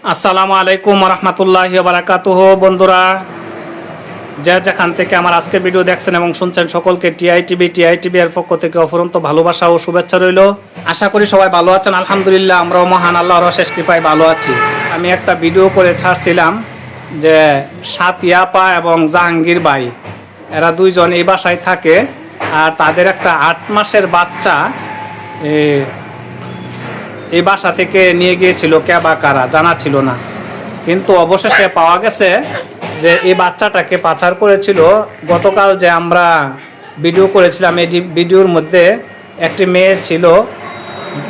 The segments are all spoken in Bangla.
আসসালামু আলাইকুম রহমতুল্লাহি ওয়া বারাকাতুহু। বন্ধুরা, যে যেখান থেকে আমার আজকের ভিডিও দেখছেন এবং শুনছেন, সকলকে টিআইটিভি এর পক্ষ থেকে অফুরন্ত ভালোবাসা ও শুভেচ্ছা রইল। আশা করি সবাই ভালো আছেন। আলহামদুলিল্লাহ, আমরাও মহান আল্লাহর অশেষ কৃপায় ভালো আছি। আমি একটা ভিডিও করে ছাড়ছিলাম যে সাতিয়া আপা এবং জাহাঙ্গীর ভাই, এরা দুইজন এই বাসায় থাকে, আর তাদের একটা 8 মাসের বাচ্চা এই বাসা থেকে নিয়ে গিয়েছিল কে বা কারা, জানা ছিল না। কিন্তু অবশেষে পাওয়া গেছে যে এই বাচ্চাটাকে পাচার করেছিল। গতকাল যে আমরা ভিডিও করেছিলাম, এই ভিডিওর মধ্যে একটি মেয়ে ছিল,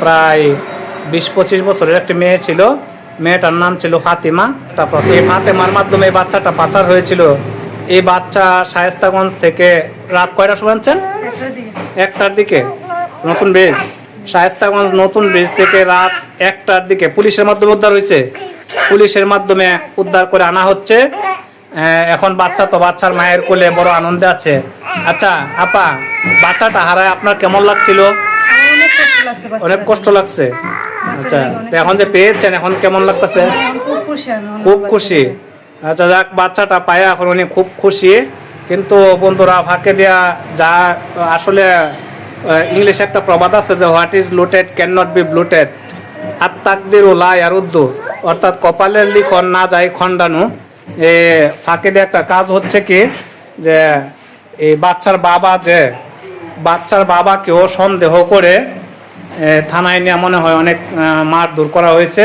প্রায় 20-25 বছরের একটি মেয়ে ছিল। মেয়েটার নাম ছিল ফাতিমা। তারপর এই ফাতেমার মাধ্যমে এই বাচ্চাটা পাচার হয়েছিল। এই বাচ্চা শায়েস্তাগঞ্জ থেকে রাত কয়টার সময় আনছেন? 1টার দিকে নতুন ব্রিজ, শায়েস্তাগঞ্জ নতুন ব্রিজ থেকে রাত 1টার দিকে পুলিশের মাধ্যমে উদ্ধার হয়েছে। পুলিশের মাধ্যমে উদ্ধার করে আনা হচ্ছে। এখন বাচ্চা তো বাচ্চার মায়ের কোলে বড় আনন্দে আছে। আচ্ছা আপা, বাচ্চাটা হারায় আপনার কেমন লাগছিল? অনেক কষ্ট লাগছে। আচ্ছা, এখন যে পেয়েছেন এখন কেমন লাগতেছে? খুব খুশি। আচ্ছা যাক, বাচ্চাটা পায় এখন উনি খুব খুশি। কিন্তু বন্ধুরা, ফাঁকে দেয়া যা আসলে ইংলিশে একটা প্রবাদ আছে যে what is looted can not be bloated, আর তাকদিরু লা ইয়ারুদ্দু, অর্থাৎ কপালের লিখন না যায় খণ্ডানো। এ ফাঁকে দিয়ে একটা কাজ হচ্ছে কি, যে এই বাচ্চার বাবাকেও সন্দেহ করে থানায় নিয়ে মনে হয় অনেক মারধর করা হয়েছে।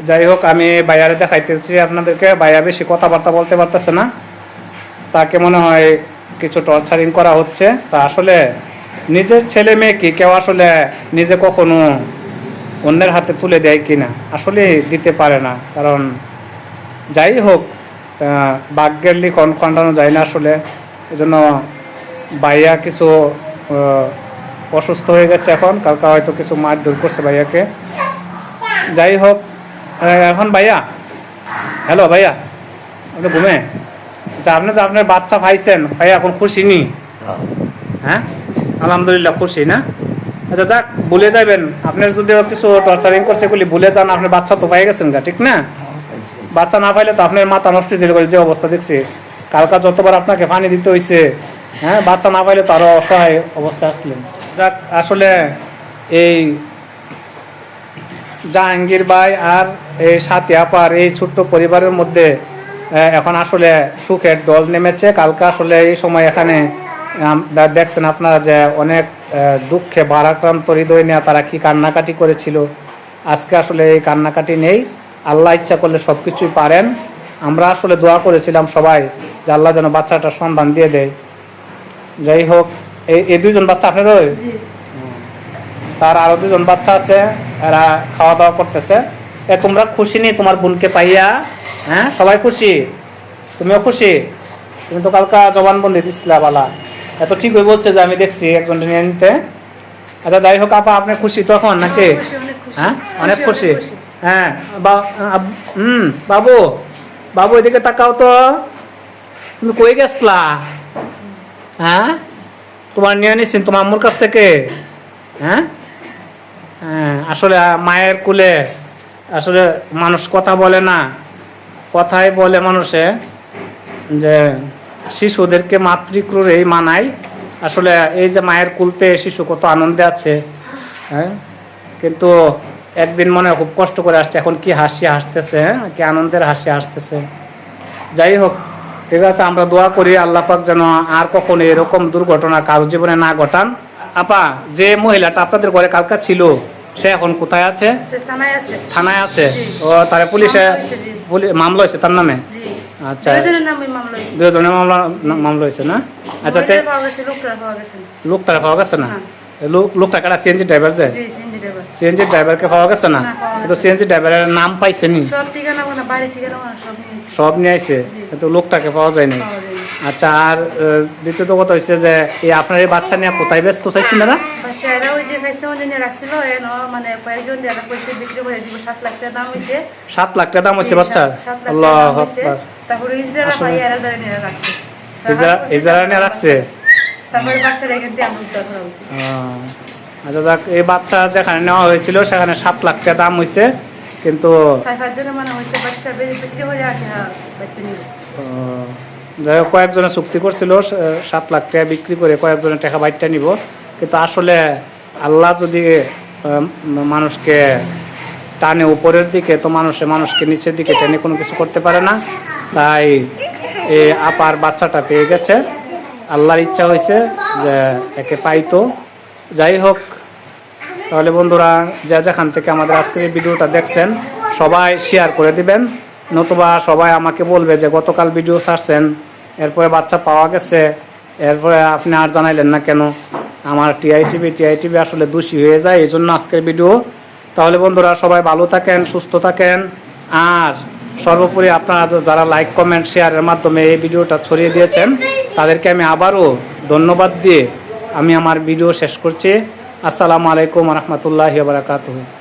যাই হোক, আমি বাইরে দেখাইতেছি আপনাদেরকে। বাইরে বেশি কথাবার্তা বলতে পারতেছে না, তাকে মনে হয় কিছু টর্চারিং করা হচ্ছে। তা আসলে নিজের ছেলে মেয়ে কি কেউ আসলে নিজে কখনো অন্যের হাতে তুলে দেয় কিনা? আসলে দিতে পারে না। কারণ যাই হোক, ভাগ্যের লিখন খণ্ডানো যায় না আসলে। এজন্য ভাইয়া কিছু অসুস্থ হয়ে গেছে এখন, কালকে হয়তো কিছু মারধর করছে ভাইয়াকে। যাই হোক, এখন ভাইয়া, হ্যালো ভাইয়া, আপনি ঘুমে আপনি যে আপনার বাচ্চা পাইছেন, ভাইয়া এখন খুশি নি? হ্যাঁ, আলহামদুলিল্লাহ খুশি না? আচ্ছা যাক, ভুলে যাবেন। আপনার যদি কিছু টর্চারিং করছে এগুলি ভুলে যান। আপনার বাচ্চা তো পাই গেছেন গা, ঠিক না? বাচ্চা না পাইলে তো আপনার মাথা নষ্ট হয়ে যে অবস্থা দেখছি। কালকা যতবার আপনাকে পানি দিতে হয়েছে, হ্যাঁ, বাচ্চা না পাইলে তো আরো অসহায় অবস্থায় আসলেন। যাক, আসলে এই জাহাঙ্গীর ভাই আর এই সাথী আপার এই ছোট্ট পরিবারের মধ্যে এখন আসলে সুখের ডল নেমেছে। কালকে আসলে এই সময় এখানে দেখছেন আপনারা যে অনেক দুঃখে ভারাক্রান্ত হৃদয় নিয়ে তারা কি কান্নাকাটি করেছিল। আজকে আসলে এই কান্নাকাটি নেই। আল্লাহ ইচ্ছা করলে সব কিছুই পারেন। আমরা আসলে দোয়া করেছিলাম সবাই যে আল্লাহ যেন বাচ্চাটার সন্ধান দিয়ে দেয়। যাই হোক, এই দুজন বাচ্চা আপনারও, তার আরো 2জন বাচ্চা আছে, এরা খাওয়া দাওয়া করতেছে। তোমরা খুশি নি তোমার বোনকে পাইয়া? হ্যাঁ, সবাই খুশি? তুমিও খুশি? তুমি তো কালকা জবানবন্দি দিচ্ছিলা বালা। এত ঠিক হয়ে বলছে যে আমি দেখছি একজন নিয়ে নিতে। আচ্ছা যাই হোক আপা, আপনি খুশি তখন নাকি? হ্যাঁ, অনেক খুশি। হ্যাঁ বাবু, বাবু এদিকে তাকাও তো। তুমি কই গেছলা? হ্যাঁ, তোমার নিয়ে নিচ্ছেন তোমার আম্মুর কাছ থেকে? হ্যাঁ হ্যাঁ, আসলে মায়ের কোলে আসলে মানুষ কথা বলে না। কথাই বলে মানুষে যে শিশুদেরকে মাতৃক্রুরেই মানায়। আসলে এই যে মায়ের কুল পেয়ে শিশু কত আনন্দে আছে, হ্যাঁ, কিন্তু একদিন মনে খুব কষ্ট করে আসছে। এখন কি হাসি হাসতেছে, কি আনন্দের হাসি হাসতেছে। যাই হোক, ঠিক আছে, আমরা দোয়া করি আল্লাহ পাক যেন আর কখনো এরকম দুর্ঘটনা কারো জীবনে না ঘটান। আপা, যে মহিলাটা আপনাদের ঘরে কালকা ছিল, সে এখন কোথায় আছে? থানায় আছে। ও, তাহলে পুলিশে মামলা হয়েছে তার নামে? আচ্ছা, দুজনের মামলা হয়েছে না? আচ্ছা, লোকটারে পাওয়া গেছে না? লোকটা কারা সিএনজি ড্রাইভার? যে সিএনজি ড্রাইভারকে পাওয়া গেছে না? কিন্তু সিএনজি ড্রাইভারের নাম পাইছে নি? সব নিয়ে আইছে, কিন্তু লোকটাকে পাওয়া যায়নি। আচ্ছা, আর দ্বিতীয়ত কথা হচ্ছে যে এই আপনার এই বাচ্চা নিয়ে কোথায় ব্যস্ত চাইছেন না? 7 লাখ টাকা দাম হয়েছে বাচ্চার? আল্লাহু আকবার। ইজারা নিয়ে রাখছে। আচ্ছা যাক, এই বাচ্চা যেখানে নেওয়া হয়েছিল সেখানে 7 লাখ টাকা দাম হয়েছে। কিন্তু যাই হোক কয়েকজনে চুক্তি করছিল 7 লাখ টাকা বিক্রি করে কয়েকজনের টাকা বাইরটা নিব, কিন্তু আসলে আল্লাহ যদি মানুষকে টানে উপরের দিকে তো মানুষকে নিচের দিকে টেনে কোনো কিছু করতে পারে না। তাই এই আপার বাচ্চাটা পেয়ে গেছে, আল্লাহর ইচ্ছা হয়েছে যে একে পাইতো। যাই হোক, তাহলে বন্ধুরা যেখান থেকে আমাদের আজকের এই ভিডিওটা দেখছেন সবাই শেয়ার করে দিবেন, নতুবা সবাই আমাকে বলবে যে গতকাল ভিডিও ছাড়ছেন এরপরে বাচ্চা পাওয়া গেছে, এরপরে আপনি আর জানাইলেন না কেন। আমার টিআইটিভি আসলে দোষী হয়ে যায়, এই জন্য আজকের ভিডিও। তাহলে বন্ধুরা সবাই ভালো থাকেন, সুস্থ থাকেন, আর সর্বোপরি আপনারা যারা লাইক কমেন্ট শেয়ারের মাধ্যমে এই ভিডিওটা ছড়িয়ে দিয়েছেন তাদেরকে আমি আবারও ধন্যবাদ দিয়ে আমি আমার ভিডিও শেষ করছি। আসসালামু আলাইকুম রহমতুল্লাহি ওয়া বারাকাতুহু।